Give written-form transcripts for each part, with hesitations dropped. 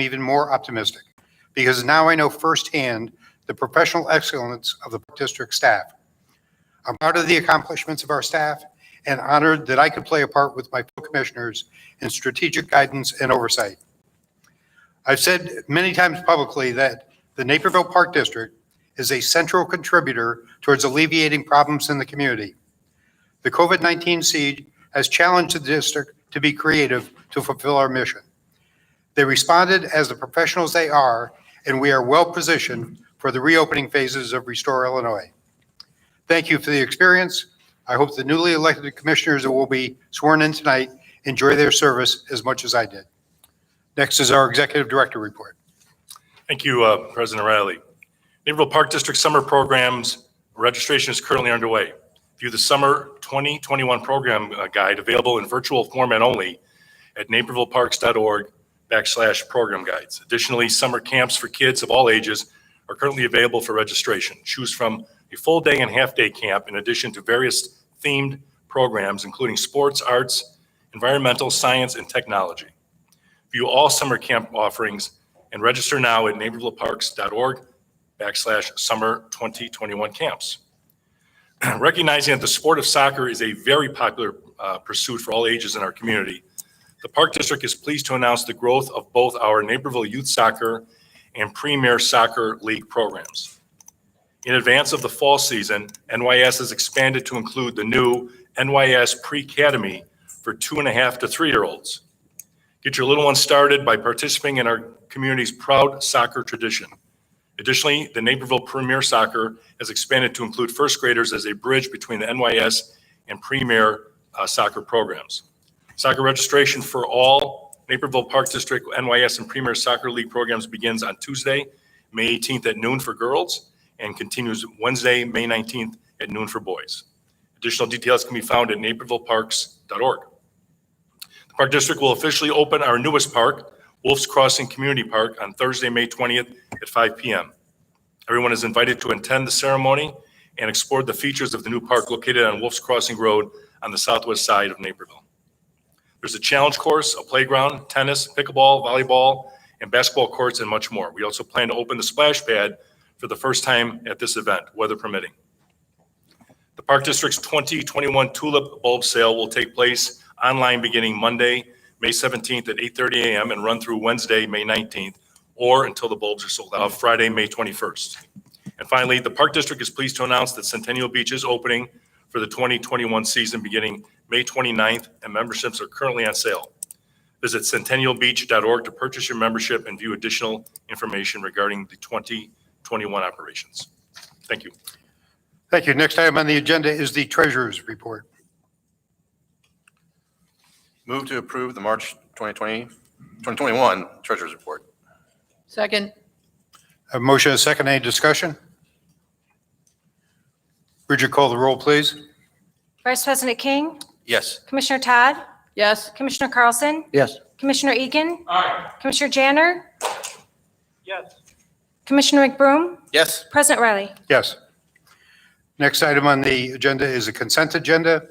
even more optimistic because now I know firsthand the professional excellence of the Park District staff. I'm proud of the accomplishments of our staff and honored that I could play a part with my fellow commissioners in strategic guidance and oversight. I've said many times publicly that the Naperville Park District is a central contributor towards alleviating problems in the community. The COVID-19 siege has challenged the district to be creative to fulfill our mission. They responded as the professionals they are, and we are well positioned for the reopening phases of Restore Illinois. Thank you for the experience. I hope the newly elected commissioners that will be sworn in tonight enjoy their service as much as I did. Next is our Executive Director report. Thank you, President Riley. Naperville Park District Summer Programs registration is currently underway. View the Summer 2021 Program Guide available in virtual format only at napervilleparks.org/program guides. Additionally, summer camps for kids of all ages are currently available for registration. Choose from a full day and half day camp in addition to various themed programs, including sports, arts, environmental, science, and technology. View all summer camp offerings and register now at napervilleparks.org/summer 2021 camps. Recognizing that the sport of soccer is a very popular pursuit for all ages in our community, the Park District is pleased to announce the growth of both our Naperville Youth Soccer and Premier Soccer League programs. In advance of the fall season, NYS has expanded to include the new NYS Pre-Academy for 2.5 to 3-year-olds. Get your little ones started by participating in our community's proud soccer tradition. Additionally, the Naperville Premier Soccer has expanded to include first graders as a bridge between the NYS and Premier Soccer programs. Soccer registration for all Naperville Park District, NYS, and Premier Soccer League programs begins on Tuesday, May 18th at noon for girls, and continues Wednesday, May 19th at noon for boys. Additional details can be found at napervilleparks.org. The Park District will officially open our newest park, Wolf's Crossing Community Park, on Thursday, May 20th at 5 p.m. Everyone is invited to attend the ceremony and explore the features of the new park located on Wolf's Crossing Road on the southwest side of Naperville. There's a challenge course, a playground, tennis, pickleball, volleyball, and basketball courts, and much more. We also plan to open the splash pad for the first time at this event, weather permitting. The Park District's 2021 tulip bulb sale will take place online beginning Monday, May 17th at 8:30 a.m. and run through Wednesday, May 19th, or until the bulbs are sold out, Friday, May 21st. And finally, the Park District is pleased to announce that Centennial Beach is opening for the 2021 season beginning May 29th, and memberships are currently on sale. Visit centennialbeach.org to purchase your membership and view additional information regarding the 2021 operations. Thank you. Thank you. Next item on the agenda is the Treasurer's report. Move to approve the March 2021 Treasurer's Report. Second. A motion, a second, any discussion? Bridget, call the roll, please. Vice President King, Yes. Commissioner Todd, Yes. Commissioner Carlson, Yes. Commissioner Egan, Aye. Commissioner Janner, Yes. Commissioner McBroom, Yes. President Riley. Yes. Next item on the agenda is a consent agenda.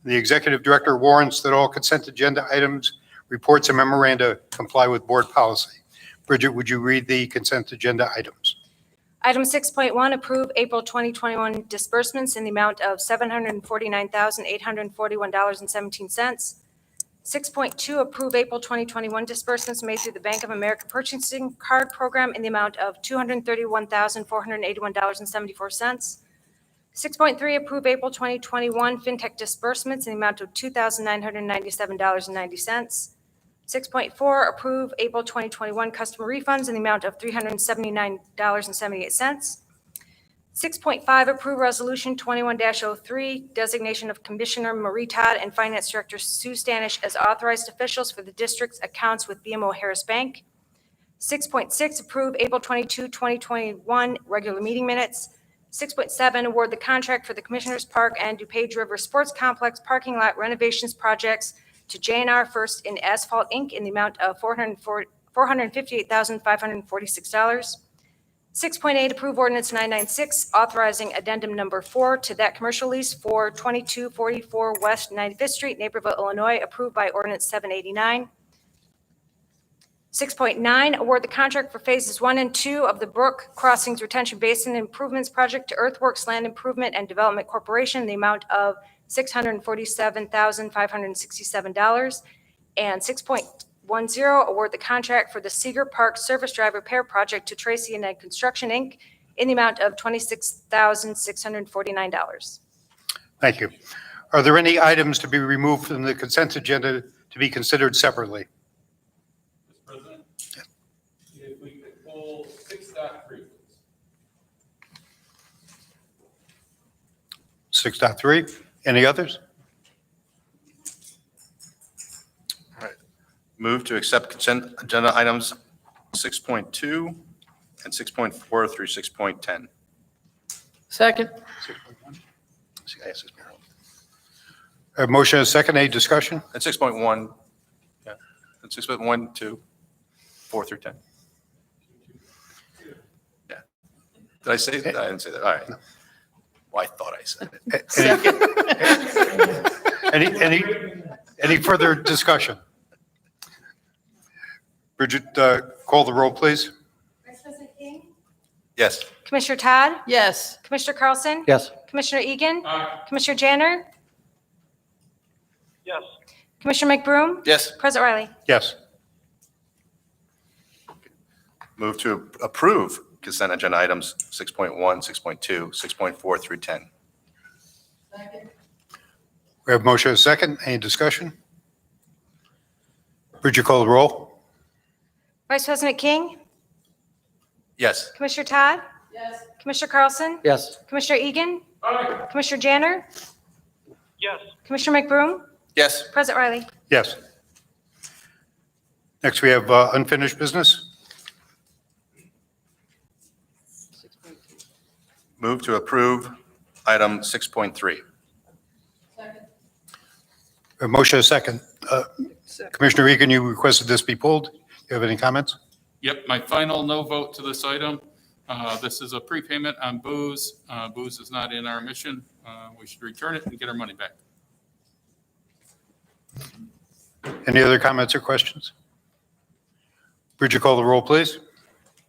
The Executive Director warrants that all consent agenda items, reports, and memoranda comply with board policy. Bridget, would you read the consent agenda items? Item 6.1, approve April 2021 disbursements in the amount of $749,841.17. 6.2, approve April 2021 disbursements made through the Bank of America Purchasing Card Program in the amount of $231,481.74. 6.3, approve April 2021 FinTech disbursements in the amount of $2,997.90. 6.4, approve April 2021 customer refunds in the amount of $379.78. 6.5, approve Resolution 21-03, designation of Commissioner Marie Todd and Finance Director Sue Stanish as authorized officials for the district's accounts with BMO Harris Bank. 6.6, approve April 22, 2021 regular meeting minutes. 6.7, award the contract for the Commissioners Park and DuPage River Sports Complex parking lot renovations projects to J&R First in Asphalt Inc. in the amount of $458,546. 6.8, approve ordinance 996, authorizing addendum number 4 to that commercial lease for 2244 West 95th Street, Naperville, Illinois, approved by ordinance 789. 6.9, award the contract for Phases 1 and 2 of the Brook Crossings Retention Basin Improvements Project to Earthworks Land Improvement and Development Corporation in the amount of $647,567. And 6.10, award the contract for the Seeger Park Service Drive Repair Project to Tracy and Ed Construction, Inc. in the amount of $26,649. Thank you. Are there any items to be removed from the consent agenda to be considered separately? Mr. President, if we could pull 6.3, please. 6.3. Any others? All right. Move to accept consent agenda items 6.2 and 6.4 through 6.10. Second. 6.1. I have motion and a second. Any discussion? And 6.1, yeah, and 6.1, 2, 4 through 10. Yeah. Did I say that? I didn't say that. All right. Well, I thought I said it. Any further discussion? Bridget, call the roll, please. Vice President King? Yes. Commissioner Todd? Yes. Commissioner Carlson? Yes. Commissioner Egan? Aye. Commissioner Janner? Yes. Commissioner McBroom? Yes. President Riley? Yes. Move to approve consent agenda items 6.1, 6.2, 6.4 through 10. We have motion and a second. Any discussion? Bridget, call the roll. Vice President King? Yes. Commissioner Todd? Yes. Commissioner Carlson? Yes. Commissioner Egan? Aye. Commissioner Janner? Yes. Commissioner McBroom? Yes. President Riley? Yes. Next, we have unfinished business. Move to approve item 6.3. A motion and a second. Commissioner Egan, you requested this be pulled. Do you have any comments? Yep, my final no vote to this item. This is a prepayment on booze. Booze is not in our mission. We should return it and get our money back. Any other comments or questions? Bridget, call the roll, please.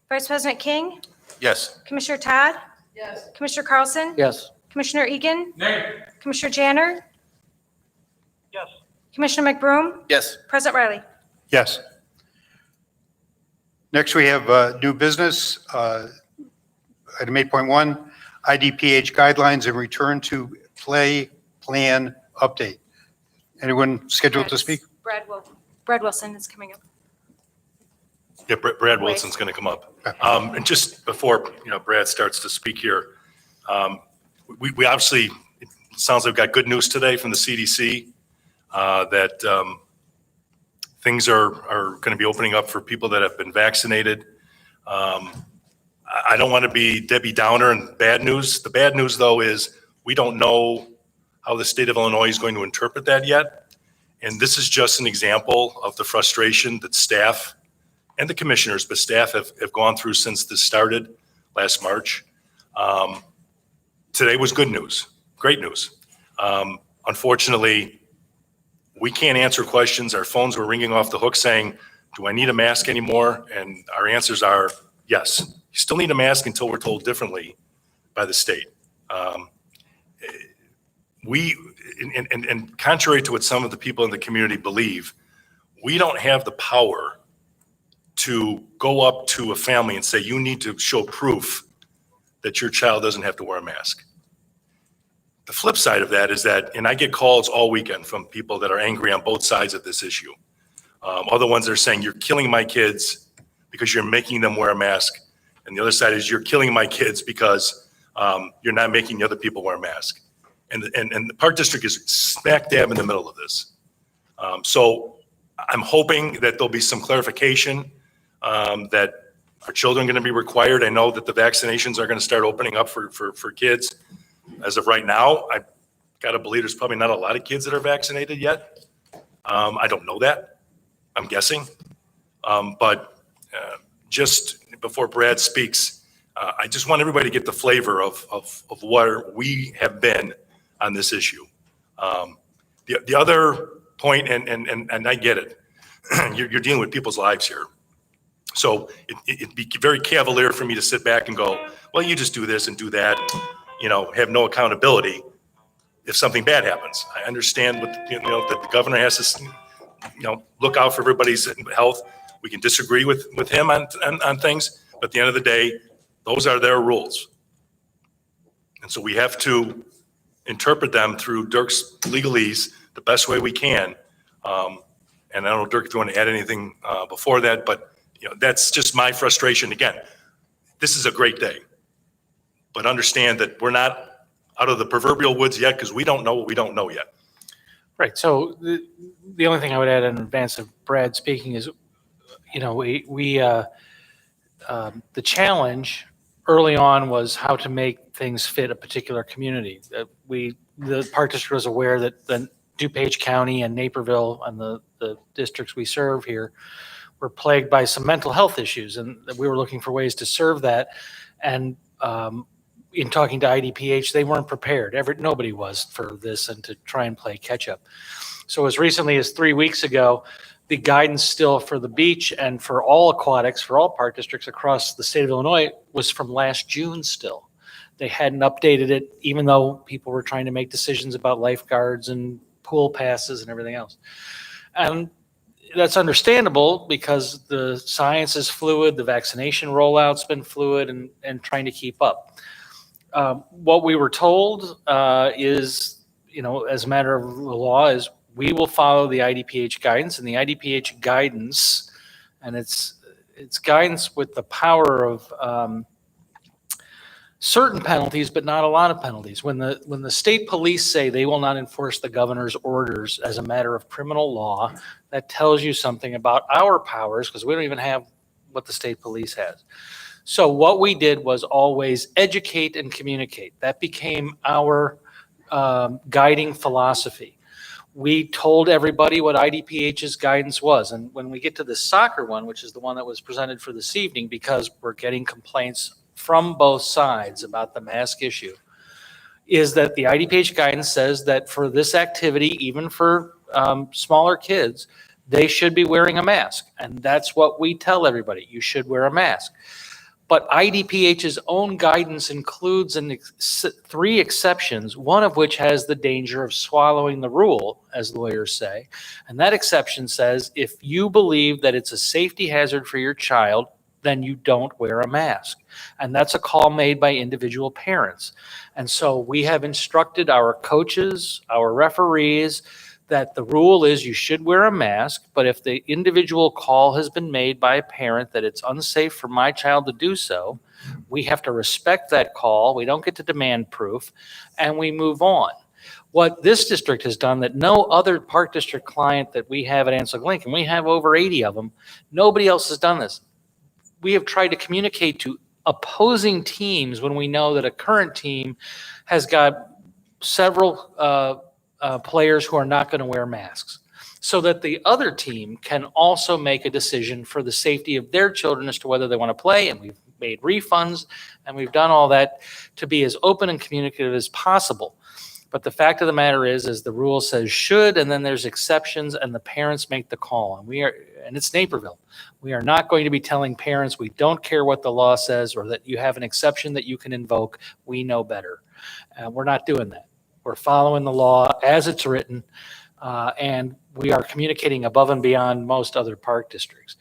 Vice President King? Yes. Commissioner Todd? Yes. Commissioner Carlson? Yes. Commissioner Egan? Nay. Commissioner Janner? Yes. Commissioner McBroom? Yes. President Riley? Yes. Next, we have new business. Item 8.1, IDPH guidelines and return to play plan update. Anyone scheduled to speak? Brad Wilson is coming up. Yeah, Brad Wilson's going to come up. And just before, Brad starts to speak here, we obviously, it sounds like we've got good news today from the CDC that things are going to be opening up for people that have been vaccinated. I don't want to be Debbie Downer and bad news. The bad news, though, is we don't know how the state of Illinois is going to interpret that yet. And this is just an example of the frustration that staff and the commissioners, but staff have gone through since this started last March. Today was good news, great news. Unfortunately, we can't answer questions. Our phones were ringing off the hook saying, do I need a mask anymore? And our answers are yes. You still need a mask until we're told differently by the state. And contrary to what some of the people in the community believe, we don't have the power to go up to a family and say, you need to show proof that your child doesn't have to wear a mask. The flip side of that is that, and I get calls all weekend from people that are angry on both sides of this issue. Other ones are saying, you're killing my kids because you're making them wear a mask. And the other side is, you're killing my kids because you're not making the other people wear a mask. And the Park District is smack dab in the middle of this. So I'm hoping that there'll be some clarification that our children are going to be required. I know that the vaccinations are going to start opening up for kids. As of right now, I've got to believe there's probably not a lot of kids that are vaccinated yet. I don't know that. I'm guessing. But just before Brad speaks, I just want everybody to get the flavor of where we have been on this issue. The other point, and I get it, you're dealing with people's lives here. So it'd be very cavalier for me to sit back and go, well, you just do this and do that, have no accountability if something bad happens. I understand that the governor has to, look out for everybody's health. We can disagree with him on things, but at the end of the day, those are their rules. And so we have to interpret them through Dirk's legalese the best way we can. And I don't know, Dirk, if you want to add anything before that, but that's just my frustration. Again, this is a great day, but understand that we're not out of the proverbial woods yet because we don't know what we don't know yet. Right. So the only thing I would add in advance of Brad speaking is, the challenge early on was how to make things fit a particular community. The Park District was aware that the DuPage County and Naperville and the districts we serve here were plagued by some mental health issues, and we were looking for ways to serve that. And in talking to IDPH, they weren't prepared. Nobody was for this, and to try and play catch up. So as recently as 3 weeks ago, the guidance still for the beach and for all aquatics, for all park districts across the state of Illinois, was from last June still. They hadn't updated it, even though people were trying to make decisions about lifeguards and pool passes and everything else. And that's understandable because the science is fluid, the vaccination rollout's been fluid, and trying to keep up. What we were told is, as a matter of the law, is we will follow the IDPH guidance, and the IDPH guidance, and it's guidance with the power of certain penalties, but not a lot of penalties. When the state police say they will not enforce the governor's orders as a matter of criminal law, that tells you something about our powers, because we don't even have what the state police has. So what we did was always educate and communicate. That became our guiding philosophy. We told everybody what IDPH's guidance was. And when we get to the soccer one, which is the one that was presented for this evening, because we're getting complaints from both sides about the mask issue, is that the IDPH guidance says that for this activity, even for smaller kids, they should be wearing a mask. And that's what we tell everybody. You should wear a mask. But IDPH's own guidance includes 3 exceptions, one of which has the danger of swallowing the rule, as lawyers say. And that exception says if you believe that it's a safety hazard for your child, then you don't wear a mask. And that's a call made by individual parents. And so we have instructed our coaches, our referees, that the rule is you should wear a mask, but if the individual call has been made by a parent that it's unsafe for my child to do so, we have to respect that call. We don't get to demand proof, and we move on. What this district has done that no other park district client that we have at Ansel Lincoln, we have over 80 of them, nobody else has done this. We have tried to communicate to opposing teams when we know that a current team has got several players who are not going to wear masks, so that the other team can also make a decision for the safety of their children as to whether they want to play. And we've made refunds, and we've done all that to be as open and communicative as possible. But the fact of the matter is the rule says should, and then there's exceptions, and the parents make the call. And it's Naperville. We are not going to be telling parents we don't care what the law says, or that you have an exception that you can invoke. We know better. We're not doing that. We're following the law as it's written, and we are communicating above and beyond most other park districts.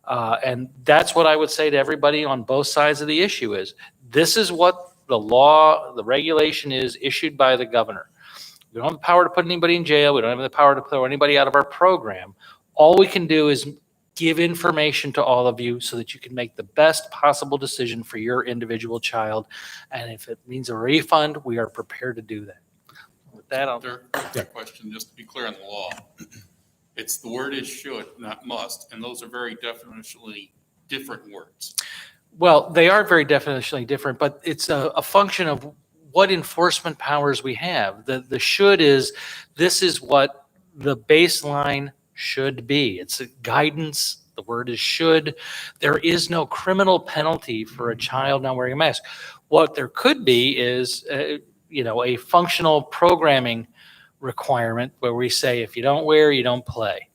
And that's what I would say to everybody on both sides of the issue is, this is what the law, the regulation is issued by the governor. We don't have the power to put anybody in jail. We don't have the power to throw anybody out of our program. All we can do is give information to all of you so that you can make the best possible decision for your individual child. And if it means a refund, we are prepared to do that. With that, I'll... Dirk, question, just to be clear on the law. It's the word is should, not must, and those are very definitionally different words. Well, they are very definitionally different, but it's a function of what enforcement powers we have. The should is, this is what the baseline should be. It's a guidance. The word is should. There is no criminal penalty for a child not wearing a mask. What there could be is, a functional programming requirement where we say, if you don't wear, you don't play.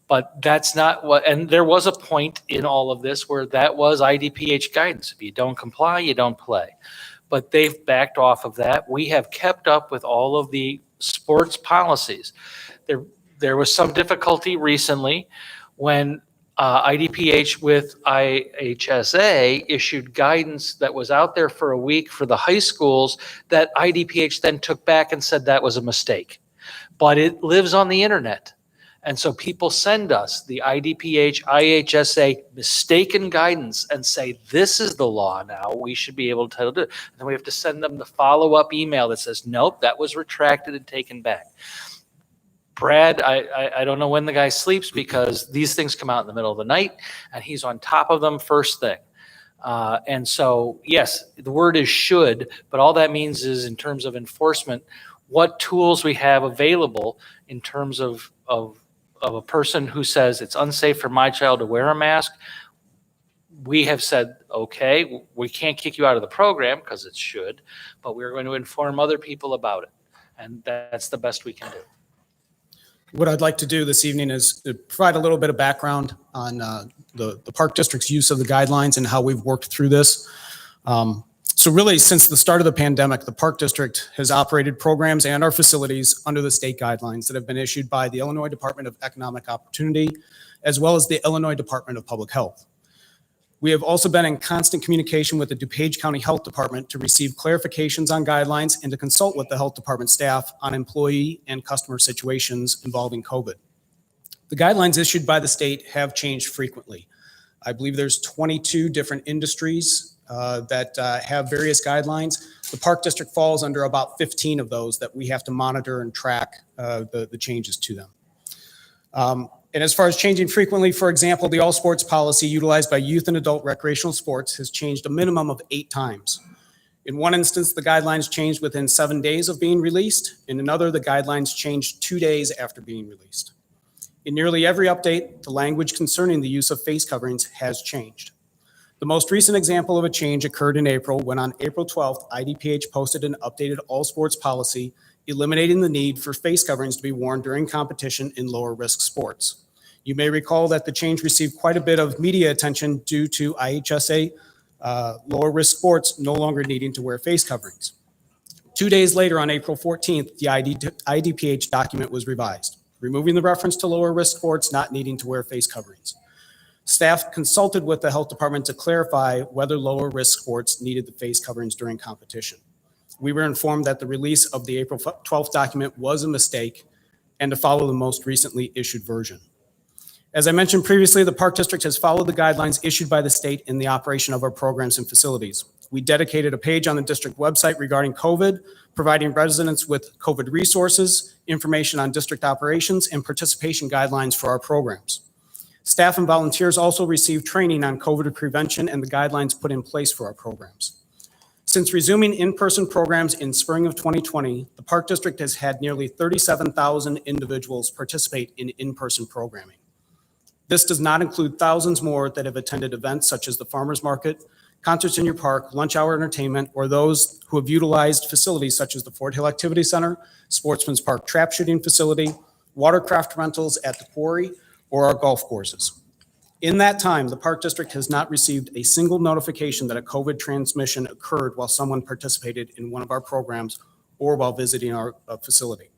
But that's not what, and there was a point in all of this where that was IDPH guidance. If you don't comply, you don't play. But they've backed off of that. We have kept up with all of the sports policies. There was some difficulty recently when IDPH with IHSA issued guidance that was out there for a week for the high schools that IDPH then took back and said that was a mistake. But it lives on the internet. And so people send us the IDPH, IHSA mistaken guidance and say, this is the law now. We should be able to do it. And then we have to send them the follow-up email that says, nope, that was retracted and taken back. Brad, I don't know when the guy sleeps because these things come out in the middle of the night and he's on top of them first thing. And so, yes, the word is should, but all that means is in terms of enforcement, what tools we have available in terms of a person who says it's unsafe for my child to wear a mask. We have said, okay, we can't kick you out of the program because it should, but we're going to inform other people about it. And that's the best we can do. What I'd like to do this evening is provide a little bit of background on the Park District's use of the guidelines and how we've worked through this. So really, since the start of the pandemic, the Park District has operated programs and our facilities under the state guidelines that have been issued by the Illinois Department of Economic Opportunity, as well as the Illinois Department of Public Health. We have also been in constant communication with the DuPage County Health Department to receive clarifications on guidelines and to consult with the health department staff on employee and customer situations involving COVID. The guidelines issued by the state have changed frequently. I believe there's 22 different industries that have various guidelines. The Park District falls under about 15 of those that we have to monitor and track the changes to them. And as far as changing frequently, for example, the all sports policy utilized by youth and adult recreational sports has changed a minimum of 8 times. In one instance, the guidelines changed within 7 days of being released. In another, the guidelines changed 2 days after being released. In nearly every update, the language concerning the use of face coverings has changed. The most recent example of a change occurred in April when on April 12th, IDPH posted an updated all sports policy eliminating the need for face coverings to be worn during competition in lower risk sports. You may recall that the change received quite a bit of media attention due to IHSA lower risk sports no longer needing to wear face coverings. 2 days later, on April 14th, the IDPH document was revised, removing the reference to lower risk sports not needing to wear face coverings. Staff consulted with the health department to clarify whether lower risk sports needed the face coverings during competition. We were informed that the release of the April 12th document was a mistake and to follow the most recently issued version. As I mentioned previously, the Park District has followed the guidelines issued by the state in the operation of our programs and facilities. We dedicated a page on the district website regarding COVID, providing residents with COVID resources, information on district operations, and participation guidelines for our programs. Staff and volunteers also received training on COVID prevention and the guidelines put in place for our programs. Since resuming in-person programs in spring of 2020, the Park District has had nearly 37,000 individuals participate in in-person programming. This does not include thousands more that have attended events such as the farmers market, concerts in your park, lunch hour entertainment, or those who have utilized facilities such as the Fort Hill Activity Center, Sportsman's Park trap shooting facility, watercraft rentals at the quarry, or our golf courses. In that time, the Park District has not received a single notification that a COVID transmission occurred while someone participated in one of our programs or while visiting our facility.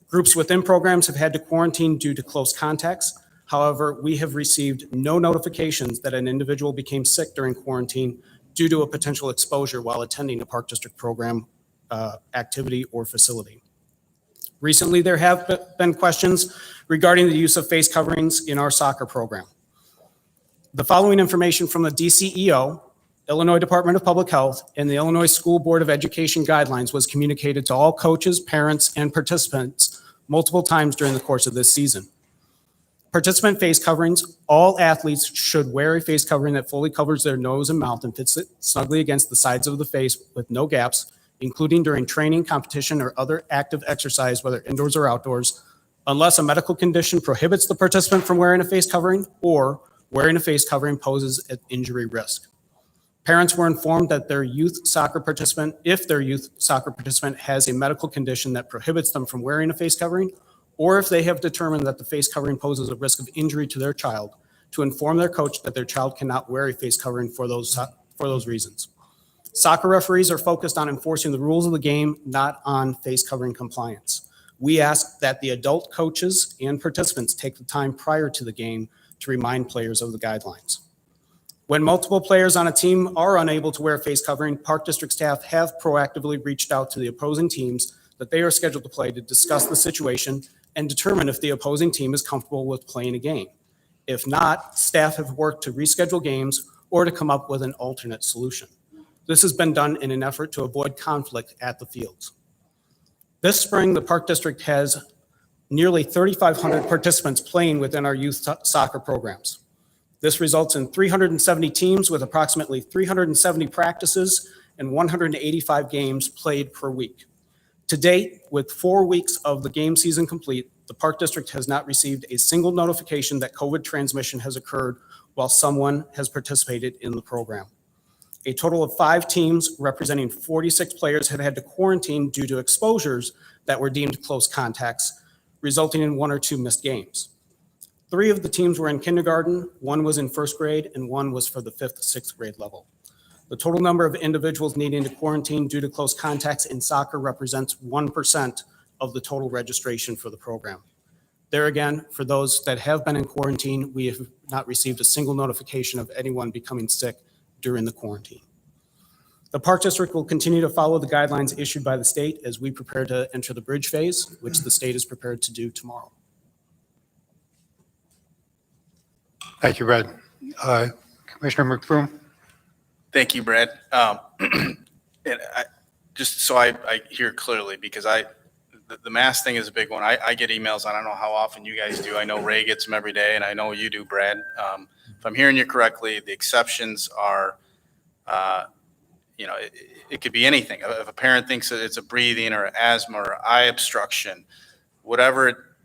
Groups within programs have had to quarantine due to close contacts. However, we have received no notifications that an individual became sick during quarantine due to a potential exposure while attending a Park District program, activity, or facility. Recently, there have been questions regarding the use of face coverings in our soccer program. The following information from the DCEO, Illinois Department of Public Health, and the Illinois School Board of Education guidelines was communicated to all coaches, parents, and participants multiple times during the course of this season. Participant face coverings, all athletes should wear a face covering that fully covers their nose and mouth and fits it snugly against the sides of the face with no gaps, including during training, competition, or other active exercise, whether indoors or outdoors, unless a medical condition prohibits the participant from wearing a face covering or wearing a face covering poses an injury risk. Parents were informed that if their youth soccer participant has a medical condition that prohibits them from wearing a face covering, or if they have determined that the face covering poses a risk of injury to their child, to inform their coach that their child cannot wear a face covering for those reasons. Soccer referees are focused on enforcing the rules of the game, not on face covering compliance. We ask that the adult coaches and participants take the time prior to the game to remind players of the guidelines. When multiple players on a team are unable to wear face covering, Park District staff have proactively reached out to the opposing teams that they are scheduled to play to discuss the situation and determine if the opposing team is comfortable with playing a game. If not, staff have worked to reschedule games or to come up with an alternate solution. This has been done in an effort to avoid conflict at the fields. This spring, the Park District has nearly 3,500 participants playing within our youth soccer programs. This results in 370 teams with approximately 370 practices and 185 games played per week. To date, with 4 weeks of the game season complete, the Park District has not received a single notification that COVID transmission has occurred while someone has participated in the program. A total of 5 teams representing 46 players have had to quarantine due to exposures that were deemed close contacts, resulting in 1 or 2 missed games. 3 of the teams were in kindergarten, 1 was in first grade, and 1 was for the 5th, 6th grade level. The total number of individuals needing to quarantine due to close contacts in soccer represents 1% of the total registration for the program. There again, for those that have been in quarantine, we have not received a single notification of anyone becoming sick during the quarantine. The Park District will continue to follow the guidelines issued by the state as we prepare to enter the bridge phase, which the state is prepared to do tomorrow. Thank you, Brad. Commissioner McBroom? Thank you, Brad. And just so I hear clearly, because the mask thing is a big one. I get emails. I don't know how often you guys do. I know Ray gets them every day, and I know you do, Brad. If I'm hearing you correctly, the exceptions are, it could be anything. If a parent thinks that it's a breathing or asthma or eye obstruction, whatever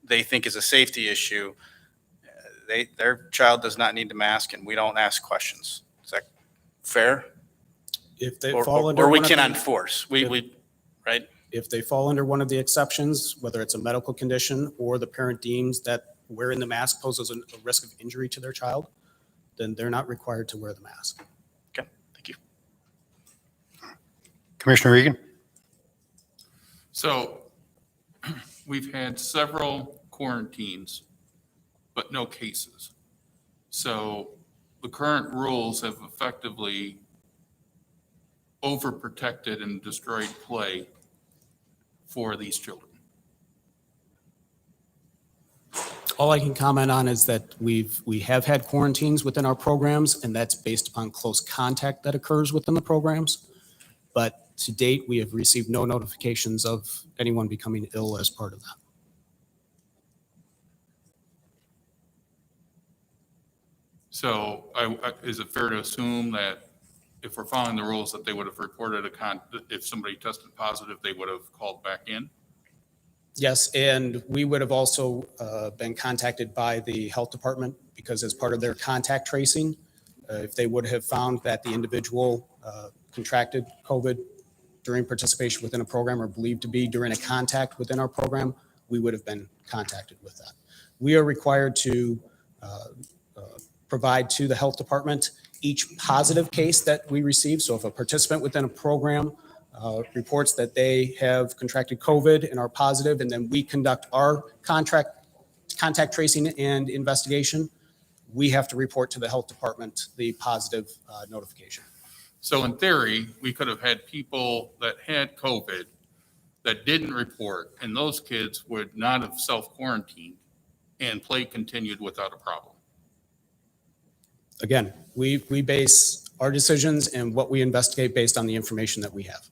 they think is a safety issue, their child does not need to mask, and we don't ask questions. Is that fair? If they Or fall under we one of cannot the- enforce. We right? If they fall under one of the exceptions, whether it's a medical condition or the parent deems that wearing the mask poses a risk of injury to their child, then they're not required to wear the mask. Okay, thank you. Commissioner Regan? So we've had several quarantines, but no cases. So the current rules have effectively overprotected and destroyed play for these children. All I can comment on is that we have had quarantines within our programs, and that's based upon close contact that occurs within the programs. But to date, we have received no notifications of anyone becoming ill as part of that. So is it fair to assume that if we're following the rules, that they would have reported if somebody tested positive, they would have called back in? Yes, and we would have also been contacted by the health department because as part of their contact tracing, if they would have found that the individual contracted COVID during participation within a program or believed to be during a contact within our program, we would have been contacted with that. We are required to provide to the health department each positive case that we receive. So if a participant within a program reports that they have contracted COVID and are positive, and then we conduct our contact tracing and investigation, we have to report to the health department the positive notification. So in theory, we could have had people that had COVID that didn't report, and those kids would not have self-quarantined and play continued without a problem. Again, we base our decisions and what we investigate based on the information that we have.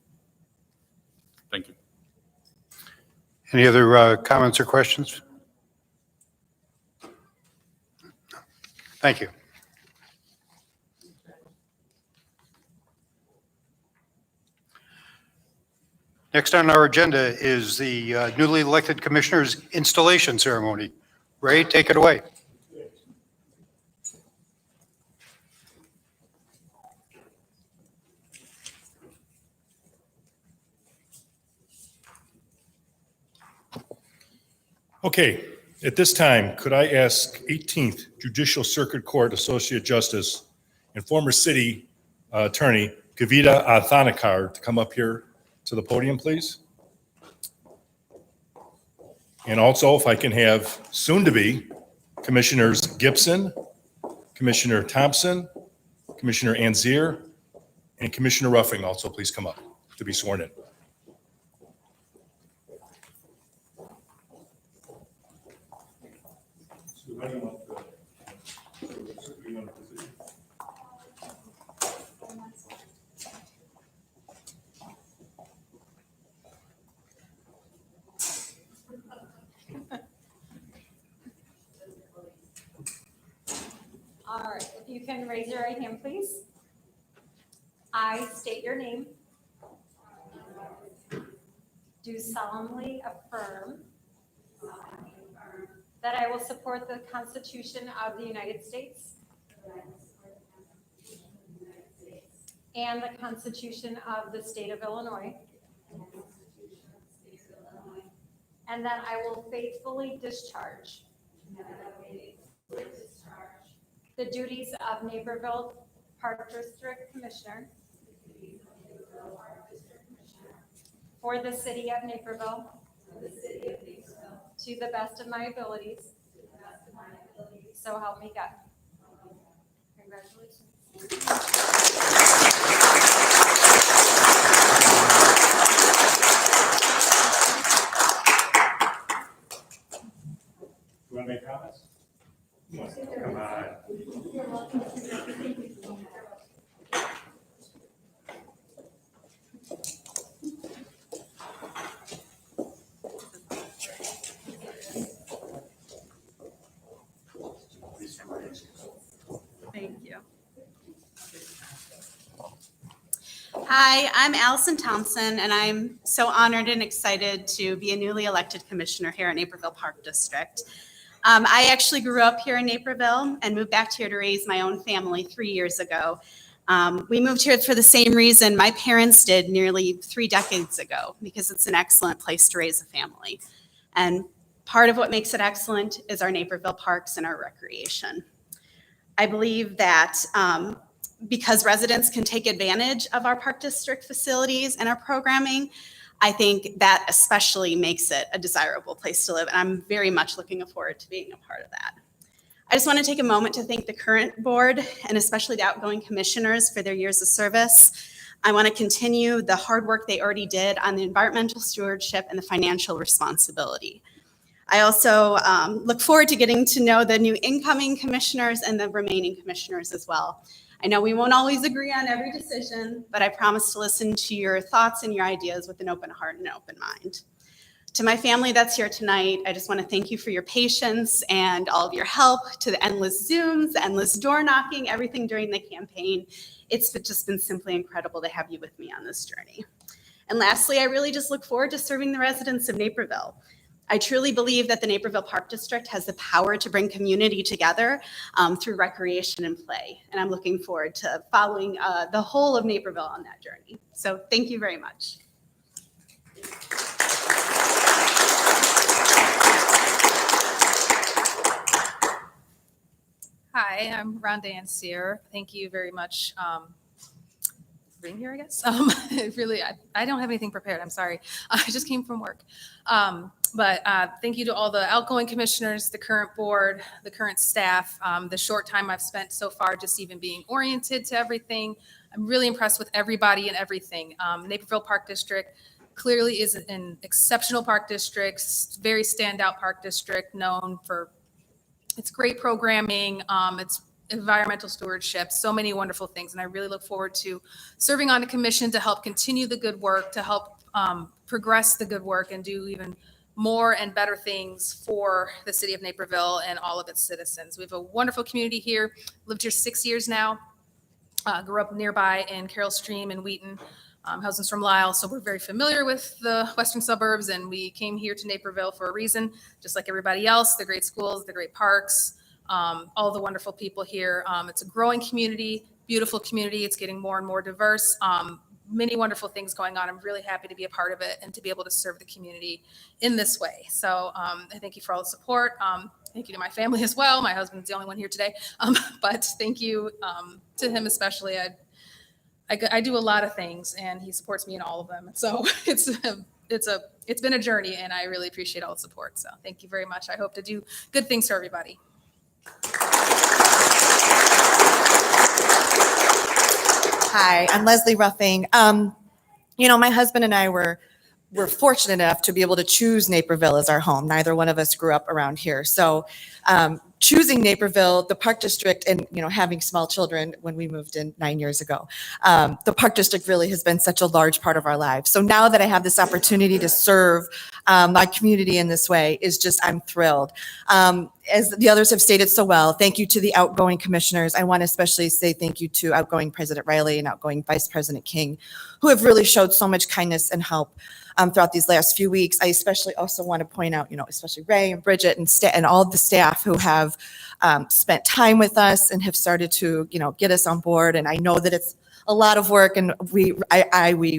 Thank you. Any other comments or questions? Thank you. Next on our agenda is the newly elected commissioners installation ceremony. Ray, take it away. Okay, at this time, could I ask 18th Judicial Circuit Court Associate Justice and former city attorney Kavita Athanakar to come up here to the podium, please? And also, if I can have soon-to-be Commissioners Gibson, Commissioner Thompson, Commissioner Anzier, and Commissioner Ruffing also please come up to be sworn in. All right, if you can raise your right hand, please. I state your name. Do solemnly affirm that I will support the Constitution of the United States and the Constitution of the State of Illinois, and that I will faithfully discharge the duties of Naperville Park District Commissioner for the city of Naperville to the best of my abilities. So help me God. Congratulations. You want to make comments? Come on. Thank you. Hi, I'm Allison Thompson, and I'm so honored and excited to be a newly elected commissioner here in Naperville Park District. I actually grew up here in Naperville and moved back here to raise my own family 3 years ago. We moved here for the same reason my parents did nearly 3 decades ago, because it's an excellent place to raise a family. And part of what makes it excellent is our Naperville parks and our recreation. I believe that because residents can take advantage of our park district facilities and our programming, I think that especially makes it a desirable place to live. And I'm very much looking forward to being a part of that. I just want to take a moment to thank the current board and especially the outgoing commissioners for their years of service. I want to continue the hard work they already did on the environmental stewardship and the financial responsibility. I also look forward to getting to know the new incoming commissioners and the remaining commissioners as well. I know we won't always agree on every decision, but I promise to listen to your thoughts and your ideas with an open heart and an open mind. To my family that's here tonight, I just want to thank you for your patience and all of your help, to the endless Zooms, the endless door knocking, everything during the campaign. It's just been simply incredible to have you with me on this journey. And lastly, I really just look forward to serving the residents of Naperville. I truly believe that the Naperville Park District has the power to bring community together through recreation and play. And I'm looking forward to following the whole of Naperville on that journey. So thank you very much. Hi, I'm Rhonda Anzier. Thank you very much for being here, I guess. I don't have anything prepared. I'm sorry. I just came from work. But thank you to all the outgoing commissioners, the current board, the current staff, the short time I've spent so far just even being oriented to everything. I'm really impressed with everybody and everything. Naperville Park District clearly is an exceptional park district, very standout park district, known for its great programming, its environmental stewardship, so many wonderful things. And I really look forward to serving on a commission to help continue the good work, to help progress the good work and do even more and better things for the city of Naperville and all of its citizens. We have a wonderful community here. Lived here 6 years now. Grew up nearby in Carroll Stream and Wheaton. Husband's from Lisle, so we're very familiar with the western suburbs, and we came here to Naperville for a reason, just like everybody else, the great schools, the great parks, all the wonderful people here. It's a growing community, beautiful community. It's getting more and more diverse. many wonderful things going on. I'm really happy to be a part of it and to be able to serve the community in this way. So I thank you for all the support. Thank you to my family as well. My husband's the only one here today, but thank you to him especially. I do a lot of things, and he supports me in all of them. So it's been a journey, and I really appreciate all the support. So thank you very much. I hope to do good things for everybody. Hi, I'm Leslie Ruffing. My husband and I were fortunate enough to be able to choose Naperville as our home. Neither one of us grew up around here. So choosing Naperville, the Park District, and, having small children when we moved in 9 years ago, the Park District really has been such a large part of our lives. So now that I have this opportunity to serve my community in this way I'm thrilled. As the others have stated so well, thank you to the outgoing commissioners. I want to especially say thank you to outgoing President Riley and outgoing Vice President King, who have really showed so much kindness and help throughout these last few weeks. I especially also want to point out, especially Ray and Bridget and all the staff who have spent time with us and have started to, get us on board. And I know that it's a lot of work, and we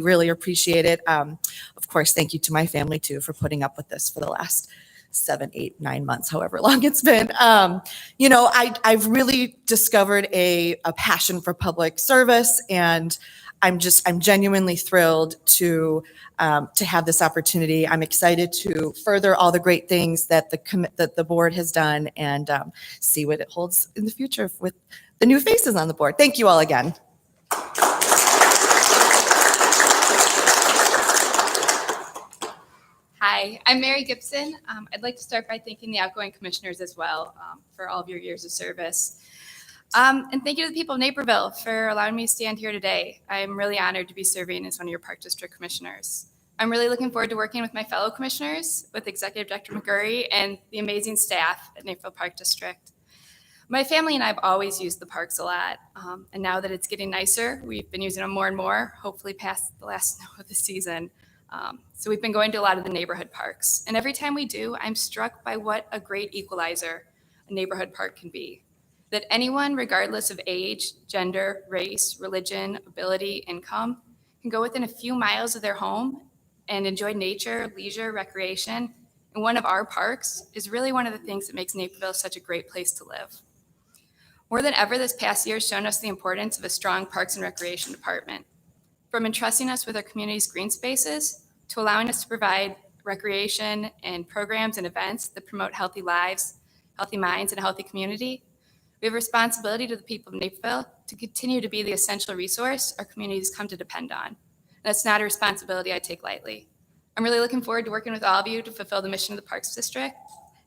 really appreciate it. Of course, thank you to my family too for putting up with this for the last 7, 8, 9 months, however long it's been. I've really discovered a passion for public service, and I'm genuinely thrilled to have this opportunity. I'm excited to further all the great things that the board has done, and see what it holds in the future with the new faces on the board. Thank you all again. Hi, I'm Mary Gibson. I'd like to start by thanking the outgoing commissioners as well for all of your years of service. And thank you to the people of Naperville for allowing me to stand here today. I'm really honored to be serving as one of your Park District commissioners. I'm really looking forward to working with my fellow commissioners, with Executive Director McGurry and the amazing staff at Naperville Park District. My family and I have always used the parks a lot, and now that it's getting nicer, we've been using them more and more, hopefully past the last snow of the season. So we've been going to a lot of the neighborhood parks, and every time we do, I'm struck by what a great equalizer a neighborhood park can be. That anyone, regardless of age, gender, race, religion, ability, income, can go within a few miles of their home and enjoy nature, leisure, recreation. And one of our parks is really one of the things that makes Naperville such a great place to live. More than ever, this past year has shown us the importance of a strong Parks and Recreation Department. From entrusting us with our community's green spaces to allowing us to provide recreation and programs and events that promote healthy lives, healthy minds, and a healthy community, we have a responsibility to the people of Naperville to continue to be the essential resource our communities come to depend on. And that's not a responsibility I take lightly. I'm really looking forward to working with all of you to fulfill the mission of the Parks District,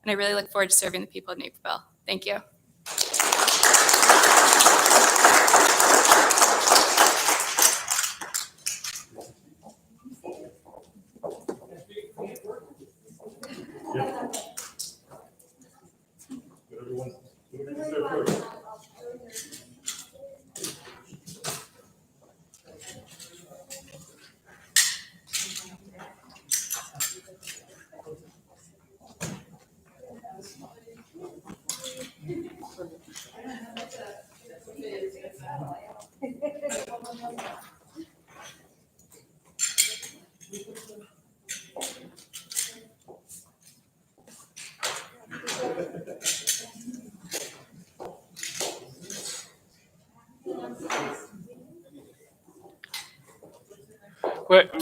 and I really look forward to serving the people of Naperville. Thank you.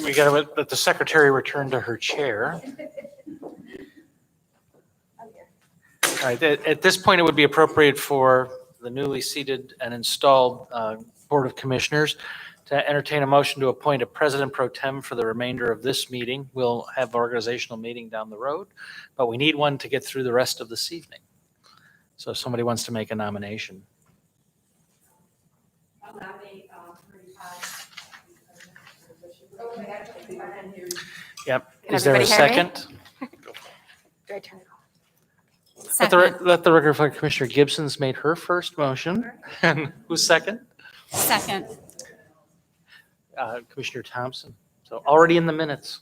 We got to let the secretary return to her chair. All right, at this point, it would be appropriate for the newly seated and installed Board of Commissioners to entertain a motion to appoint a president pro tem for the remainder of this meeting. We'll have organizational meeting down the road, but we need one to get through the rest of this evening. So if somebody wants to make a nomination. I'll nominate Yep. Can Is there a everybody hear me? second? Do I turn it off? Let the record reflect Commissioner Gibson's made her first motion. And who's second? Second. Commissioner Thompson. So already in the minutes.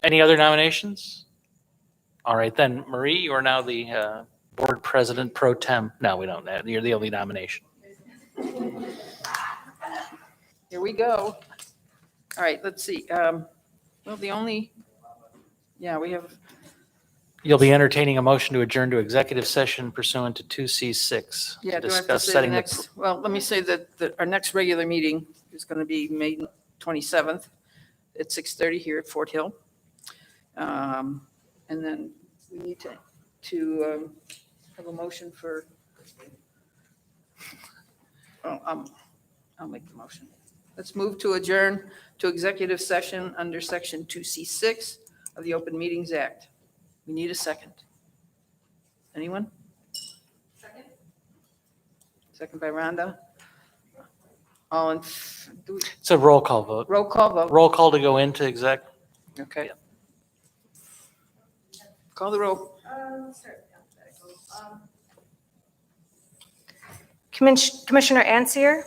Any other nominations? All right, then, Marie, you are now the board president pro tem. No, we don't. You're the only nomination. Here Here we go. All right, let's see. Well, the only, yeah, we have, You'll be entertaining a motion to adjourn to executive session pursuant to 2C6. yeah, to do I have to discuss say the setting next, well, let me say that our next regular meeting is going to be May 27th at 6:30 here at Fort Hill. And then we need to have a motion for, oh, I'll make the motion. Let's move to adjourn to executive session under section 2C6 of the Open Meetings Act. We need a second. Anyone? Second. Second by Rhonda. All in, It's a roll call vote. roll call vote. Roll call to go into exec. Okay. Call the roll. Commissioner Ansier?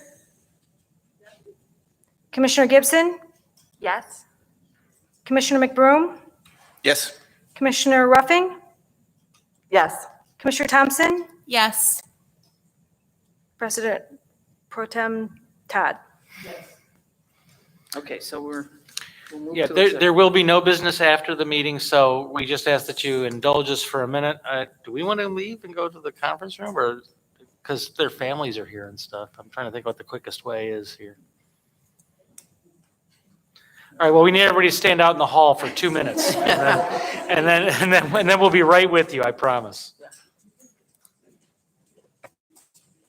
Commissioner Gibson? Yes. Commissioner McBroom? Yes. Commissioner Ruffing? Yes. Commissioner Thompson? Yes. President Pro Tem Todd? Okay, so we'll move Yeah, to there will be no business after the meeting, so we just ask that you indulge us for a minute. Do we want to leave and go to the conference room, or, because their families are here and stuff? I'm trying to think what the quickest way is here. All right, well, we need everybody to stand out in the hall for 2 minutes, and then we'll be right with you, I promise.